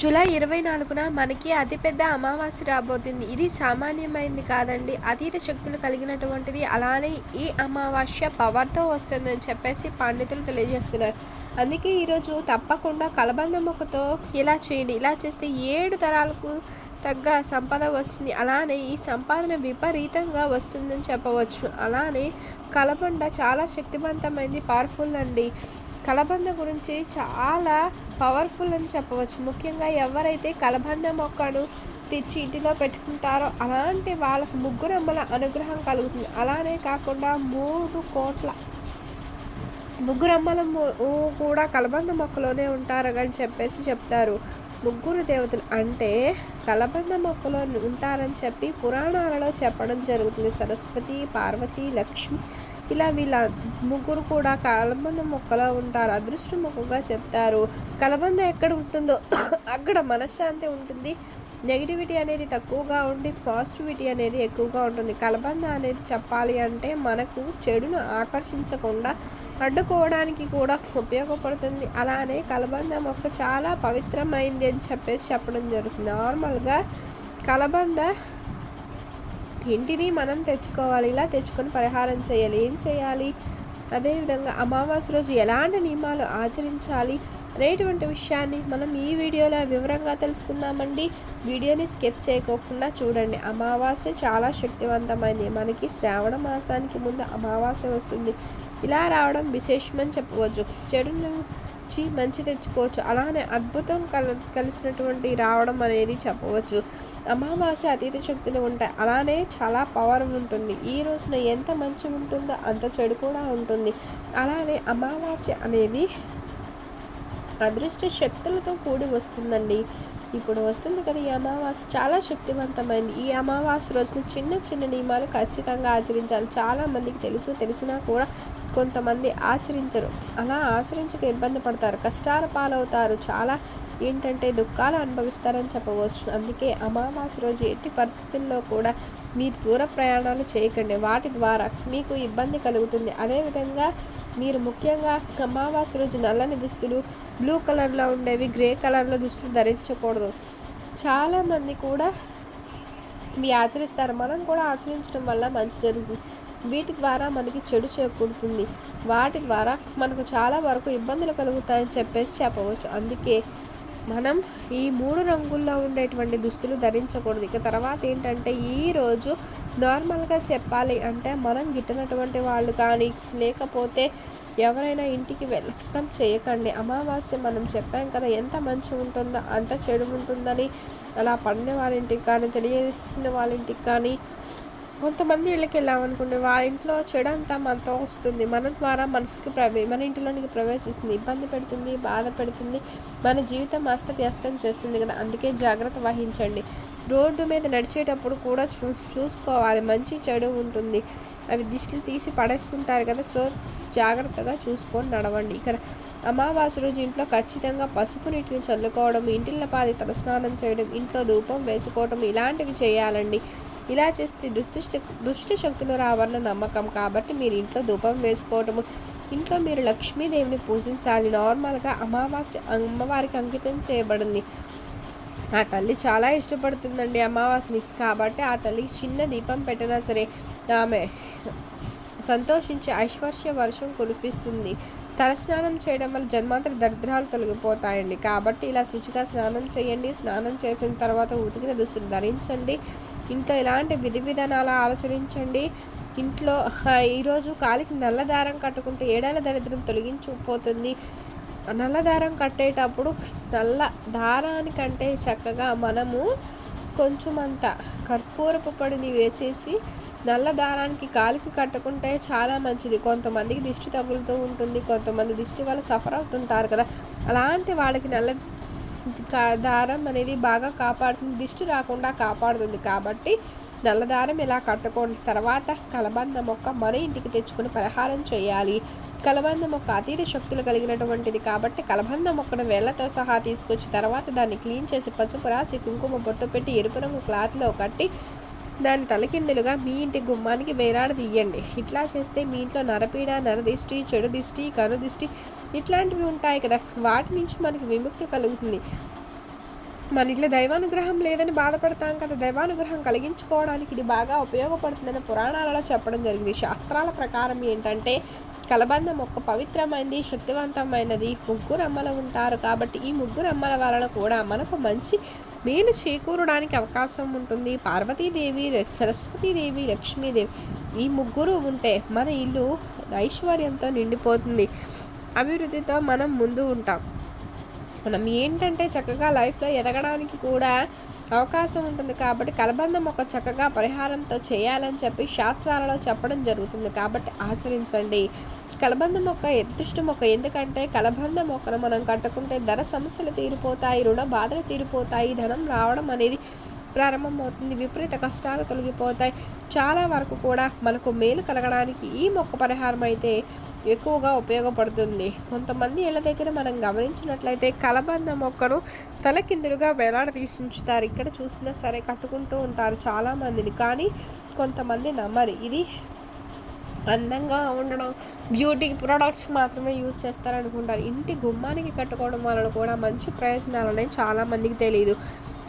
July 24న మనకి అతిపెద్ద అమావాస్య రాబోతుంది. ఇది సామాన్యమైనది కాదండి. అతీత శక్తులు కలిగినటువంటిది. అలానే ఈ అమావాస్య పవర్తో వస్తుందని చెప్పేసి పండితులు తెలియజేస్తున్నారు. అందుకే ఈరోజు తప్పకుండా కలబంద మొక్కతో ఇలా చేయండి. ఇలా చేస్తే 7 తరాలకు తగ్గ సంపద వస్తుంది. అలానే ఈ సంపాదన విపరీతంగా వస్తుందని చెప్పవచ్చు. అలానే కలబంద చాలా శక్తివంతమైంది, పవర్ఫుల్ అండి. కలబంద గురించి చాలా పవర్ఫుల్ అని చెప్పవచ్చు. ముఖ్యంగా ఎవరైతే కలబంద మొక్కను తెచ్చి ఇంటిలో పెట్టుకుంటారో అలాంటి వాళ్ళకు ముగ్గురమ్మల అనుగ్రహం కలుగుతుంది. అలానే కాకుండా 3 కోట్ల ముగ్గురమ్మల కూడా కలబంద మొక్కలోనే ఉంటారు అని చెప్పేసి చెప్తారు. ముగ్గురు దేవతలు అంటే కలబంద మొక్కలో ఉంటారని చెప్పి పురాణాలలో చెప్పడం జరుగుతుంది. సరస్వతి, పార్వతి, లక్ష్మి ఇలా వీళ్ళ ముగ్గురు కూడా కలబంద మొక్కలో ఉంటారు. అదృష్ట మొక్కగా చెప్తారు. కలబంద ఎక్కడ ఉంటుందో అక్కడ మనశ్శాంతి ఉంటుంది. నెగిటివిటీ అనేది తక్కువగా ఉండి పాజిటివిటీ అనేది ఎక్కువగా ఉంటుంది. కలబంద అనేది చెప్పాలి అంటే మనకు చెడును ఆకర్షించకుండా అడ్డుకోవడానికి కూడా ఉపయోగపడుతుంది. అలానే కలబంద మొక్క చాలా పవిత్రమైంది అని చెప్పేసి చెప్పడం జరుగుతుంది. నార్మల్గా కలబంద ఇంటిని మనం తెచ్చుకోవాలి. ఇలా తెచ్చుకొని పరిహారం చేయాలి. ఏం చేయాలి, అదేవిధంగా అమావాస్య రోజు ఎలాంటి నియమాలు ఆచరించాలి అనేటువంటి విషయాన్ని మనం ఈ వీడియోలో వివరంగా తెలుసుకుందామండి. వీడియోని స్కిప్ చేయకోకుండా చూడండి. అమావాస్య చాలా శక్తివంతమైనది. మనకి శ్రావణ మాసానికి ముందు అమావాస్య వస్తుంది. ఇలా రావడం విశేషమని చెప్పవచ్చు. చెడు నుంచి మంచి తెచ్చుకోవచ్చు. అలానే అద్భుతం కలిసినటువంటి రావడం అనేది చెప్పవచ్చు. అమావాస్య అతీత శక్తులు ఉంటాయి. అలానే చాలా పవర్ ఉంటుంది. ఈ రోజున ఎంత మంచి ఉంటుందో అంత చెడు కూడా ఉంటుంది. అలానే అమావాస్య అనేది అదృష్ట శక్తులతో కూడి వస్తుందండి. ఇప్పుడు వస్తుంది కదా ఈ అమావాస్య, చాలా శక్తివంతమైంది. ఈ అమావాస్య రోజున చిన్న చిన్న నియమాలు ఖచ్చితంగా ఆచరించాలి. చాలామందికి తెలిసినా కూడా కొంతమంది ఆచరించరు. అలా ఆచరించక ఇబ్బంది పడతారు, కష్టాల పాలవుతారు, చాలా ఏంటంటే దుఃఖాలు అనుభవిస్తారని చెప్పవచ్చు. అందుకే అమావాస్య రోజు ఎట్టి పరిస్థితుల్లో కూడా మీరు దూర ప్రయాణాలు చేయకండి. వాటి ద్వారా మీకు ఇబ్బంది కలుగుతుంది. అదేవిధంగా మీరు ముఖ్యంగా అమావాస్య రోజు నల్లని దుస్తులు, బ్లూ కలర్లో ఉండేవి, గ్రే కలర్లో దుస్తులు ధరించకూడదు. చాలామంది కూడా ఇవి ఆచరిస్తారు. మనం కూడా ఆచరించడం వల్ల మంచి జరుగుతుంది. వీటి ద్వారా మనకి చెడు చేకూరుతుంది. వాటి ద్వారా మనకు చాలా వరకు ఇబ్బందులు కలుగుతాయని చెప్పేసి చెప్పవచ్చు. అందుకే మనం ఈ 3 రంగుల్లో ఉండేటువంటి దుస్తులు ధరించకూడదు. ఇక తర్వాత ఏంటంటే ఈరోజు నార్మల్గా చెప్పాలి అంటే మనం గిట్టినటువంటి వాళ్ళు కానీ లేకపోతే ఎవరైనా ఇంటికి వెళ్ళడం చేయకండి. అమావాస్య మనం చెప్పాం కదా ఎంత మంచి ఉంటుందో అంత చెడు ఉంటుందని. అలా పడిన వాళ్ళ ఇంటికి కానీ తెలియజేసిన వాళ్ళ ఇంటికి కానీ కొంతమంది ఇళ్ళకి వెళ్ళామనుకోండి, వాళ్ళ ఇంట్లో చెడు అంతా మనతో వస్తుంది. మన ద్వారా మన ఇంటిలోనికి ప్రవేశిస్తుంది, ఇబ్బంది పెడుతుంది, బాధ పెడుతుంది, మన జీవితం అస్తవ్యస్తం చేస్తుంది కదా. అందుకే జాగ్రత్త వహించండి. రోడ్డు మీద నడిచేటప్పుడు కూడా చూసుకోవాలి. మంచి చెడు ఉంటుంది, అవి దిష్టిలు తీసి పడేస్తుంటారు కదా. సో జాగ్రత్తగా చూసుకొని నడవండి. ఇక్కడ అమావాస్య రోజు ఇంట్లో ఖచ్చితంగా పసుపు నీటిని చల్లుకోవడం, ఇంటిల్లపాది తలస్నానం చేయడం, ఇంట్లో ధూపం వేసుకోవడం ఇలాంటివి చేయాలండి. ఇలా చేస్తే దుష్ట శక్తులు రావన్న నమ్మకం. కాబట్టి మీరు ఇంట్లో ధూపం వేసుకోవటము, ఇంట్లో మీరు లక్ష్మీదేవిని పూజించాలి. నార్మల్గా అమావాస్య అమ్మవారికి అంకితం చేయబడింది. ఆ తల్లి చాలా ఇష్టపడుతుందండి అమావాస్యని. కాబట్టి ఆ తల్లికి చిన్న దీపం పెట్టినా సరే ఆమె సంతోషించి ఐశ్వర్య వర్షం కురిపిస్తుంది. తలస్నానం చేయడం వల్ల జన్మాంతర దరిద్రాలు తొలగిపోతాయండి. కాబట్టి ఇలా శుచిగా స్నానం చేయండి. స్నానం చేసిన తర్వాత ఉతికిన దుస్తులు ధరించండి. ఇంట్లో ఇలాంటి విధి విధానాలు ఆచరించండి. ఇంట్లో ఈరోజు కాలికి నల్ల దారం కట్టుకుంటే 7 ఏళ్ల దరిద్రం తొలగించిపోతుంది. నల్ల దారం కట్టేటప్పుడు నల్ల దారానికంటే చక్కగా మనము కొంచెం అంత కర్పూరపు పొడిని వేసేసి నల్ల దారానికి కాలికి కట్టుకుంటే చాలా మంచిది. కొంతమందికి దిష్టి తగులుతూ ఉంటుంది, కొంతమంది దిష్టి వల్ల సఫర్ అవుతుంటారు కదా. అలాంటి వాళ్ళకి నల్ల దారం అనేది బాగా కాపాడుతుంది, దిష్టి రాకుండా కాపాడుతుంది. కాబట్టి నల్ల దారం ఇలా కట్టుకోండి. తర్వాత కలబంద మొక్క మన ఇంటికి తెచ్చుకుని పరిహారం చేయాలి. కలబంద మొక్క అతీత శక్తులు కలిగినటువంటిది. కాబట్టి కలబంద మొక్కను వేళ్లతో సహా తీసుకొచ్చి తర్వాత దాన్ని క్లీన్ చేసి పసుపు రాసి కుంకుమ బొట్టు పెట్టి ఎరుపు రంగు క్లాత్లో కట్టి దాన్ని తలకిందులుగా మీ ఇంటి గుమ్మానికి వేలాడదీయండి. ఇట్లా చేస్తే మీ ఇంట్లో నరపీడ, నరదిష్టి, చెడు దిష్టి, కను దిష్టి ఇట్లాంటివి ఉంటాయి కదా, వాటి నుంచి మనకి విముక్తి కలుగుతుంది. మన ఇంట్లో దైవానుగ్రహం లేదని బాధపడతాం కదా, దైవానుగ్రహం కలిగించుకోవడానికి ఇది బాగా ఉపయోగపడుతుందని పురాణాలలో చెప్పడం జరిగింది. శాస్త్రాల ప్రకారం ఏంటంటే కలబంద మొక్క పవిత్రమైనది, శక్తివంతమైనది. ముగ్గురు అమ్మలు ఉంటారు కాబట్టి ఈ ముగ్గురు అమ్మల వలన కూడా మనకు మంచి మేలు చేకూరడానికి అవకాశం ఉంటుంది. పార్వతీదేవి, సరస్వతీదేవి, లక్ష్మీదేవి ఈ ముగ్గురు ఉంటే మన ఇల్లు ఐశ్వర్యంతో నిండిపోతుంది. అభివృద్ధితో మనం ముందు ఉంటాం. మనం ఏంటంటే చక్కగా లైఫ్లో ఎదగడానికి కూడా అవకాశం ఉంటుంది. కాబట్టి కలబంద మొక్క చక్కగా పరిహారంతో చేయాలని చెప్పి శాస్త్రాలలో చెప్పడం జరుగుతుంది. కాబట్టి ఆచరించండి. కలబంద మొక్క అదృష్ట మొక్క. ఎందుకంటే కలబంద మొక్కను మనం కట్టుకుంటే ధర సమస్యలు తీరిపోతాయి, రుణ బాధలు తీరిపోతాయి, ధనం రావడం అనేది ప్రారంభమవుతుంది, విపరీత కష్టాలు తొలగిపోతాయి. చాలా వరకు కూడా మనకు మేలు కలగడానికి ఈ మొక్క పరిహారం అయితే ఎక్కువగా ఉపయోగపడుతుంది. కొంతమంది ఇళ్ళ దగ్గర మనం గమనించినట్లయితే కలబంద మొక్కను తలకిందులుగా వేలాడదీసి ఉంచుతారు. ఇక్కడ చూసినా సరే కట్టుకుంటూ ఉంటారు చాలామందిని. కానీ కొంతమంది నమ్మరు. ఇది అందంగా ఉండడం, బ్యూటీ ప్రొడక్ట్స్ మాత్రమే యూజ్ చేస్తారనుకుంటారు. ఇంటి గుమ్మానికి కట్టుకోవడం వలన కూడా మంచి ప్రయోజనాలు అనేవి చాలామందికి తెలియదు.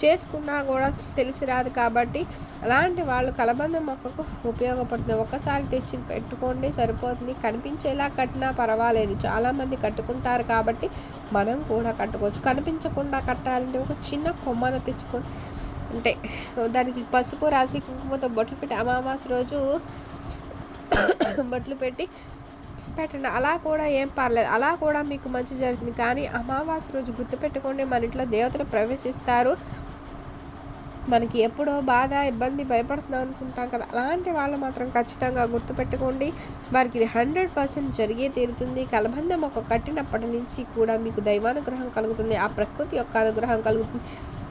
చేసుకున్నా కూడా తెలిసి రాదు. కాబట్టి అలాంటి వాళ్ళు కలబంద మొక్కకు ఉపయోగపడుతుంది. ఒక్కసారి తెచ్చి పెట్టుకోండి సరిపోతుంది. కనిపించేలా కట్టినా పర్వాలేదు, చాలామంది కట్టుకుంటారు. కాబట్టి మనం కూడా కట్టుకోవచ్చు. కనిపించకుండా కట్టాలంటే ఒక చిన్న కొమ్మను తెచ్చుకొని అంటే దానికి పసుపు రాసి కుంకుమతో బొట్లు పెట్టి అమావాస్య రోజు బొట్లు పెట్టండి. అలా కూడా ఏం పర్లేదు, అలా కూడా మీకు మంచి జరుగుతుంది. కానీ అమావాస్య రోజు గుర్తుపెట్టుకోండి, మన ఇంట్లో దేవతలు ప్రవేశిస్తారు. మనకి ఎప్పుడో బాధ, ఇబ్బంది, భయపడుతున్నాం అనుకుంటాం కదా, అలాంటి వాళ్ళు మాత్రం ఖచ్చితంగా గుర్తుపెట్టుకోండి. వారికి ఇది 100% జరిగే తీరుతుంది. కలబంద మొక్క కట్టినప్పటి నుంచి కూడా మీకు దైవానుగ్రహం కలుగుతుంది, ఆ ప్రకృతి యొక్క అనుగ్రహం కలుగుతుంది.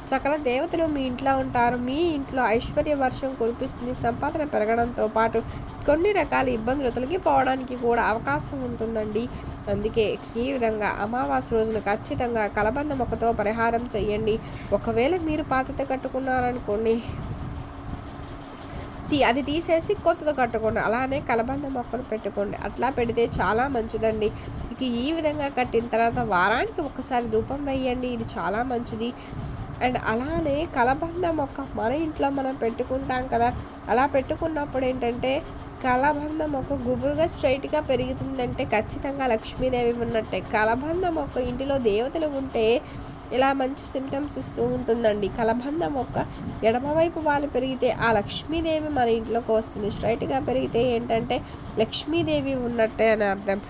సకల దేవతలు మీ ఇంట్లో ఉంటారు. మీ ఇంట్లో ఐశ్వర్య వర్షం కురిపిస్తుంది. సంపాదన పెరగడంతో పాటు కొన్ని రకాల ఇబ్బందులు తొలగిపోవడానికి కూడా అవకాశం ఉంటుందండి. అందుకే ఈ విధంగా అమావాస్య రోజున ఖచ్చితంగా కలబంద మొక్కతో పరిహారం చేయండి. ఒకవేళ మీరు పాతతో కట్టుకున్నారనుకోండి, అది తీసేసి కొత్తది కట్టుకోండి. అలానే కలబంద మొక్కను పెట్టుకోండి. అట్లా పెడితే చాలా మంచిదండి. ఇక ఈ విధంగా కట్టిన తర్వాత వారానికి ఒకసారి ధూపం వేయండి. ఇది చాలా మంచిది. అండ్ అలానే కలబంద మొక్క మన ఇంట్లో మనం పెట్టుకుంటాం కదా, అలా పెట్టుకున్నప్పుడు ఏంటంటే కలబంద మొక్క గుబురుగా స్ట్రైట్గా పెరుగుతుందంటే ఖచ్చితంగా లక్ష్మీదేవి ఉన్నట్టే. కలబంద మొక్క ఇంటిలో దేవతలు ఉంటే ఇలా మంచి సిమ్టమ్స్ ఇస్తూ ఉంటుందండి. కలబంద మొక్క ఎడమవైపు వాళ్ళు పెరిగితే ఆ లక్ష్మీదేవి మన ఇంట్లోకి వస్తుంది. స్ట్రైట్గా పెరిగితే ఏంటంటే లక్ష్మీదేవి ఉన్నట్టే అని అర్థం.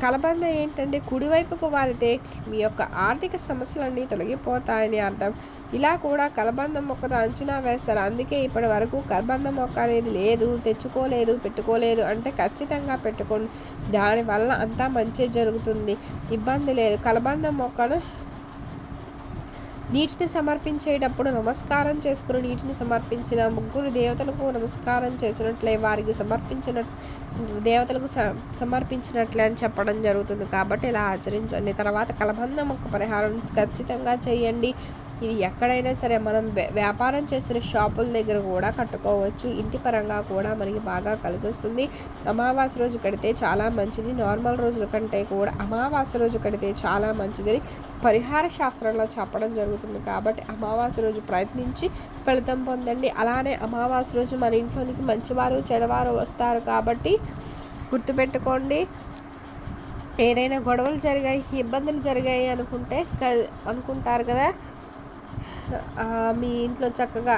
కలబంద ఏంటంటే కుడివైపుకు వాలితే మీ యొక్క ఆర్థిక సమస్యలన్నీ తొలగిపోతాయని అర్థం. ఇలా కూడా కలబంద మొక్కతో అంచనా వేస్తారు. అందుకే ఇప్పటి వరకు కలబంద మొక్క అనేది లేదు, తెచ్చుకోలేదు, పెట్టుకోలేదు అంటే ఖచ్చితంగా పెట్టుకోండి. దానివల్ల అంతా మంచి జరుగుతుంది, ఇబ్బంది లేదు. కలబంద మొక్కను నీటిని సమర్పించేటప్పుడు నమస్కారం చేసుకుని నీటిని సమర్పించిన ముగ్గురు దేవతలకు నమస్కారం చేసినట్లే వారికి దేవతలకు సమర్పించినట్లే అని చెప్పడం జరుగుతుంది. కాబట్టి ఇలా ఆచరించండి. తర్వాత కలబంద మొక్క పరిహారం ఖచ్చితంగా చేయండి. ఇది ఎక్కడైనా సరే మనం వ్యాపారం చేసిన షాపుల దగ్గర కూడా కట్టుకోవచ్చు. ఇంటి పరంగా కూడా మనకి బాగా కలిసి వస్తుంది. అమావాస్య రోజు కడితే చాలా మంచిది. నార్మల్ రోజుల కంటే కూడా అమావాస్య రోజు కడితే చాలా మంచిదని పరిహార శాస్త్రంలో చెప్పడం జరుగుతుంది. కాబట్టి అమావాస్య రోజు ప్రయత్నించి ఫలితం పొందండి. అలానే అమావాస్య రోజు మన ఇంట్లోనికి మంచివారు చెడవారు వస్తారు. కాబట్టి గుర్తుపెట్టుకోండి. ఏదైనా గొడవలు జరిగాయి, ఇబ్బందులు జరిగాయి అనుకుంటారు కదా, మీ ఇంట్లో చక్కగా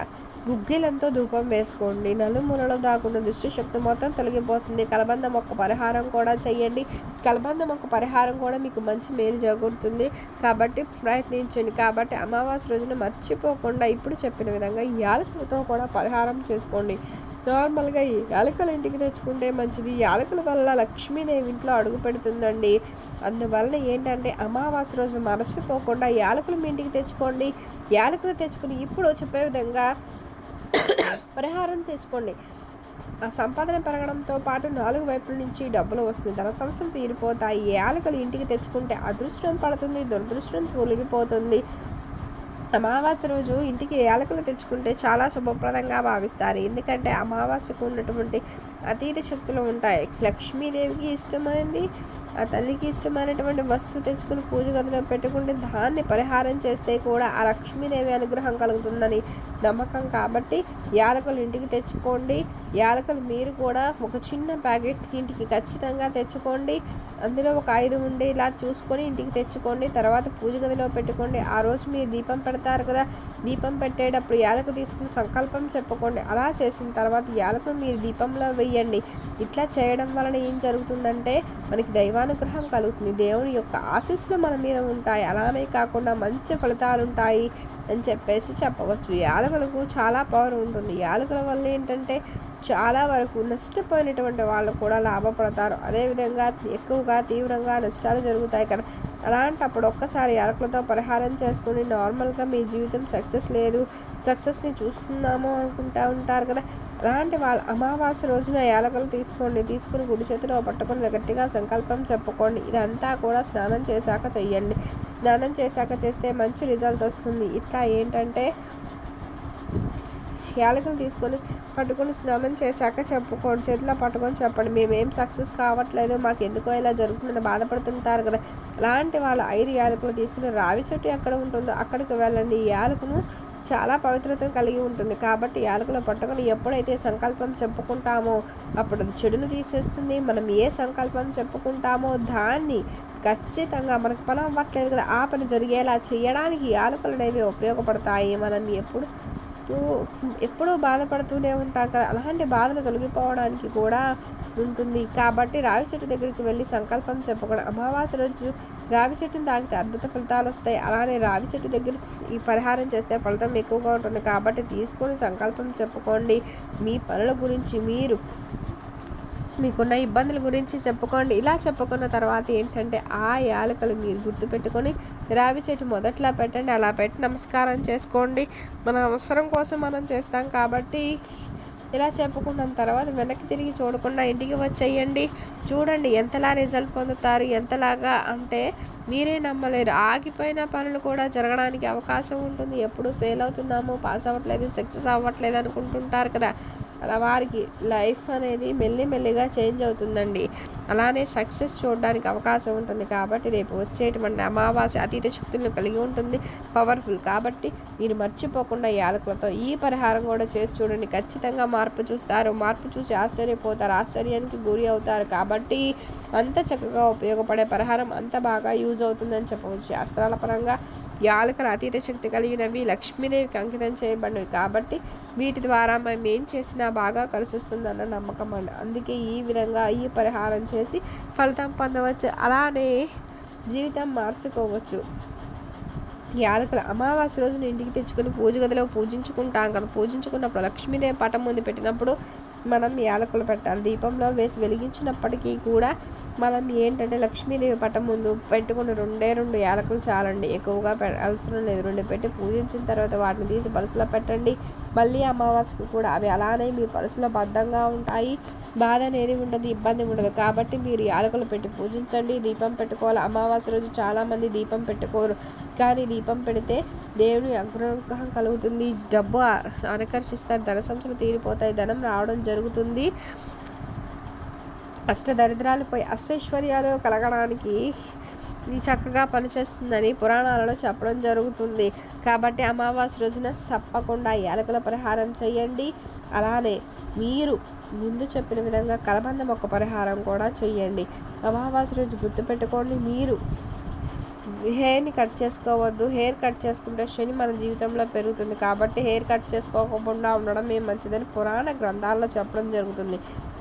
గుగ్గిలంతో ధూపం వేసుకోండి. నలుమూలలో దాగున్న దుష్ట శక్తి మొత్తం తొలగిపోతుంది. కలబంద మొక్క పరిహారం కూడా చేయండి. కలబంద మొక్క పరిహారం కూడా మీకు మంచి మేలు జరుగుతుంది. కాబట్టి ప్రయత్నించండి. కాబట్టి అమావాస్య రోజున మర్చిపోకుండా ఇప్పుడు చెప్పిన విధంగా యాలకులతో కూడా పరిహారం చేసుకోండి. నార్మల్గా ఈ యాలకులు ఇంటికి తెచ్చుకుంటే మంచిది. యాలకుల వల్ల లక్ష్మీదేవి ఇంట్లో అడుగు పెడుతుందండి. అందువలన ఏంటంటే అమావాస్య రోజు మర్చిపోకుండా యాలకులు మీ ఇంటికి తెచ్చుకోండి. యాలకులు తెచ్చుకుని ఇప్పుడు చెప్పే విధంగా పరిహారం తీసుకోండి. ఆ సంపాదన పెరగడంతో పాటు 4 వైపుల నుంచి డబ్బులు వస్తుంది, ధన సమస్యలు తీరిపోతాయి. యాలకులు ఇంటికి తెచ్చుకుంటే అదృష్టం పడుతుంది, దురదృష్టం తొలగిపోతుంది. అమావాస్య రోజు ఇంటికి యాలకులు తెచ్చుకుంటే చాలా శుభప్రదంగా భావిస్తారు. ఎందుకంటే అమావాస్యకు ఉన్నటువంటి అతీత శక్తులు ఉంటాయి. లక్ష్మీదేవికి ఇష్టమైంది, ఆ తల్లికి ఇష్టమైనటువంటి వస్తువు తెచ్చుకుని పూజ గదిలో పెట్టుకుంటే దాన్ని పరిహారం చేస్తే కూడా ఆ లక్ష్మీదేవి అనుగ్రహం కలుగుతుందని నమ్మకం. కాబట్టి యాలకులు ఇంటికి తెచ్చుకోండి. యాలకులు మీరు కూడా ఒక చిన్న ప్యాకెట్ ఇంటికి ఖచ్చితంగా తెచ్చుకోండి. అందులో ఒక 5 ఉండి ఇలా చూసుకొని ఇంటికి తెచ్చుకోండి. తర్వాత పూజ గదిలో పెట్టుకోండి. ఆ రోజు మీరు దీపం పెడతారు కదా, దీపం పెట్టేటప్పుడు యాలకు తీసుకుని సంకల్పం చెప్పుకోండి. అలా చేసిన తర్వాత యాలకులు మీరు దీపంలో వెయ్యండి. ఇట్లా చేయడం వలన ఏం జరుగుతుందంటే మనకి దైవానుగ్రహం కలుగుతుంది, దేవుని యొక్క ఆశీస్సులు మన మీద ఉంటాయి. అలానే కాకుండా మంచి ఫలితాలు ఉంటాయి అని చెప్పవచ్చు. యాలకులకు చాలా పవర్ ఉంటుంది. యాలకుల వల్ల ఏంటంటే చాలా వరకు నష్టపోయినటువంటి వాళ్ళు కూడా లాభపడతారు. అదేవిధంగా ఎక్కువగా తీవ్రంగా నష్టాలు జరుగుతాయి కదా, అలాంటప్పుడు ఒక్కసారి యాలకులతో పరిహారం చేసుకుని నార్మల్గా మీ జీవితం సక్సెస్ని చూస్తున్నాము అనుకుంటూ ఉంటారు కదా, అలాంటి వాళ్ళ అమావాస్య రోజున యాలకులు తీసుకుని గుడి చేతిలో పట్టుకొని గట్టిగా సంకల్పం చెప్పుకోండి. ఇదంతా కూడా స్నానం చేశాక చెయ్యండి. స్నానం చేశాక చేస్తే మంచి రిజల్ట్ వస్తుంది. ఇట్లా ఏంటంటే యాలకులు పట్టుకొని స్నానం చేశాక చెప్పుకోండి, చేతిలో పట్టుకొని చెప్పండి, మేమేం సక్సెస్ కావట్లేదు, మాకు ఎందుకో ఇలా జరుగుతుందని బాధపడుతుంటారు కదా, అలాంటి వాళ్ళు 5 యాలకులు తీసుకుని రావి చెట్టు ఎక్కడ ఉంటుందో అక్కడికి వెళ్ళండి. ఈ యాలకును చాలా పవిత్రతను కలిగి ఉంటుంది. కాబట్టి యాలకులు పట్టుకొని ఎప్పుడైతే సంకల్పం చెప్పుకుంటామో అప్పుడు అది చెడును తీసేస్తుంది. మనం ఏ సంకల్పం చెప్పుకుంటామో దాన్ని ఖచ్చితంగా మనకు పని అవ్వట్లేదు కదా, ఆ పని జరిగేలా చేయడానికి యాలకులు అనేవి ఉపయోగపడతాయి. మనం ఎప్పుడూ బాధపడుతూనే ఉంటాం కదా, అలాంటి బాధలు తొలగిపోవడానికి కూడా ఉంటుంది. కాబట్టి రావి చెట్టు దగ్గరికి వెళ్ళి సంకల్పం చెప్పుకోండి. అమావాస్య రోజు రావి చెట్టుని తాకితే అద్భుత ఫలితాలు వస్తాయి. అలానే రావి చెట్టు దగ్గర ఈ పరిహారం చేస్తే ఫలితం ఎక్కువగా ఉంటుంది. కాబట్టి తీసుకొని సంకల్పం చెప్పుకోండి. మీ పనుల గురించి మీకున్న ఇబ్బందుల గురించి చెప్పుకోండి. ఇలా చెప్పుకున్న తర్వాత ఏంటంటే ఆ యాలకులు మీరు గుర్తుపెట్టుకొని రావి చెట్టు మొదట్లో పెట్టండి. అలా పెట్టి నమస్కారం చేసుకోండి. మన అవసరం కోసం మనం చేస్తాం కాబట్టి ఇలా చెప్పుకున్న తర్వాత వెనక్కి తిరిగి చూడకుండా ఇంటికి వచ్చేయండి. చూడండి ఎంతలా రిజల్ట్ పొందుతారు. ఎంతలాగా అంటే మీరే నమ్మలేరు. ఆగిపోయిన పనులు కూడా జరగడానికి అవకాశం ఉంటుంది. ఎప్పుడు ఫెయిల్ అవుతున్నాము, పాస్ అవ్వట్లేదు, సక్సెస్ అవ్వట్లేదు అనుకుంటుంటారు కదా, అలా వారికి లైఫ్ అనేది మెల్లిమెల్లిగా చేంజ్ అవుతుందండి. అలానే సక్సెస్ చూడడానికి అవకాశం ఉంటుంది. కాబట్టి రేపు వచ్చేటువంటి అమావాస్య అతీత శక్తులను కలిగి ఉంటుంది, పవర్ఫుల్. కాబట్టి మీరు మర్చిపోకుండా యాలకులతో ఈ పరిహారం కూడా చేసి చూడండి. ఖచ్చితంగా మార్పు చూస్తారు. మార్పు చూసి ఆశ్చర్యపోతారు, ఆశ్చర్యానికి గురి అవుతారు. కాబట్టి అంత చక్కగా ఉపయోగపడే పరిహారం అంత బాగా యూజ్ అవుతుందని చెప్పవచ్చు. శాస్త్రాల పరంగా యాలకుల అతీత శక్తి కలిగినవి, లక్ష్మీదేవికి అంకితం చేయబడినవి. కాబట్టి వీటి ద్వారా మేము ఏం చేసినా బాగా కలిసి వస్తుందన్న నమ్మకం అండి. అందుకే ఈ విధంగా ఈ పరిహారం చేసి ఫలితం పొందవచ్చు. అలానే జీవితం మార్చుకోవచ్చు. యాలకుల అమావాస్య రోజున ఇంటికి తెచ్చుకొని పూజ గదిలో పూజించుకుంటాం కదా, పూజించుకున్నప్పుడు లక్ష్మీదేవి పటం ముందు పెట్టినప్పుడు మనం యాలకులు పెట్టాలి. దీపంలో వేసి వెలిగించినప్పటికీ కూడా మనం ఏంటంటే లక్ష్మీదేవి పటం ముందు పెట్టుకుని 2 యాలకులు చాలండి, ఎక్కువగా అవసరం లేదు. 2 పెట్టి పూజించిన తర్వాత వాటిని తీసి పలుసులో పెట్టండి. మళ్ళీ అమావాస్యకు కూడా అవి అలానే మీ పలుసులో బద్ధంగా ఉంటాయి. బాధ అనేది ఉండదు, ఇబ్బంది ఉండదు. కాబట్టి మీరు యాలకులు పెట్టి పూజించండి. దీపం పెట్టుకోవాలి. అమావాస్య రోజు చాలామంది దీపం పెట్టుకోరు, కానీ దీపం పెడితే దేవుని అనుగ్రహం కలుగుతుంది. డబ్బు ఆకర్షిస్తారు, ధన సంచులు తీరిపోతాయి, ధనం రావడం జరుగుతుంది. అష్టదరిద్రాలపై అష్టైశ్వర్యాలు కలగడానికి ఇది చక్కగా పనిచేస్తుందని పురాణాలలో చెప్పడం జరుగుతుంది. కాబట్టి అమావాస్య రోజున తప్పకుండా యాలకుల పరిహారం చేయండి. అలానే మీరు ముందు చెప్పిన విధంగా కలబంద మొక్క పరిహారం కూడా చేయండి. అమావాస్య రోజు గుర్తుపెట్టుకోండి, మీరు హెయిర్ని కట్ చేసుకోవద్దు. హెయిర్ కట్ చేసుకుంటే శని మన జీవితంలో పెరుగుతుంది. కాబట్టి హెయిర్ కట్ చేసుకోకుండా ఉండడం మంచిదని పురాణ గ్రంథాల్లో చెప్పడం జరుగుతుంది.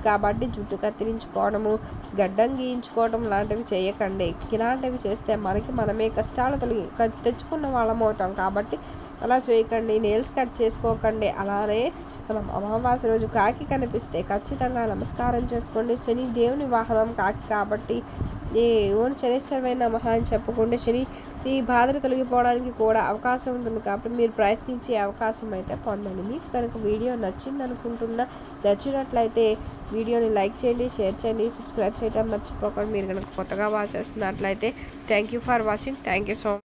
కాబట్టి జుట్టు కత్తిరించుకోవడము, గడ్డం గీయించుకోవడం లాంటివి చేయకండి. ఇలాంటివి చేస్తే మనమే కష్టాలు తెచ్చుకున్న వాళ్ళం అవుతాం. కాబట్టి అలా చేయకండి. నెయిల్స్ కట్ చేసుకోకండి. అలానే మనం అమావాస్య రోజు కాకి కనిపిస్తే ఖచ్చితంగా నమస్కారం చేసుకోండి. శని దేవుని వాహనం కాకి కాబట్టి ఓన్ శనిశ్వరమైన నమః అని చెప్పుకుంటే శని ఈ బాధలు తొలగిపోవడానికి కూడా అవకాశం ఉంటుంది. కాబట్టి మీరు ప్రయత్నించే అవకాశం అయితే పొందండి. మీకు కనుక వీడియో నచ్చినట్లయితే వీడియోని లైక్ చేయండి, షేర్ చేయండి, సబ్స్క్రైబ్ చేయడం మర్చిపోకండి. మీరు కనుక కొత్తగా వాచ్ చేస్తున్నట్లయితే thank you for watching. Thank you so much.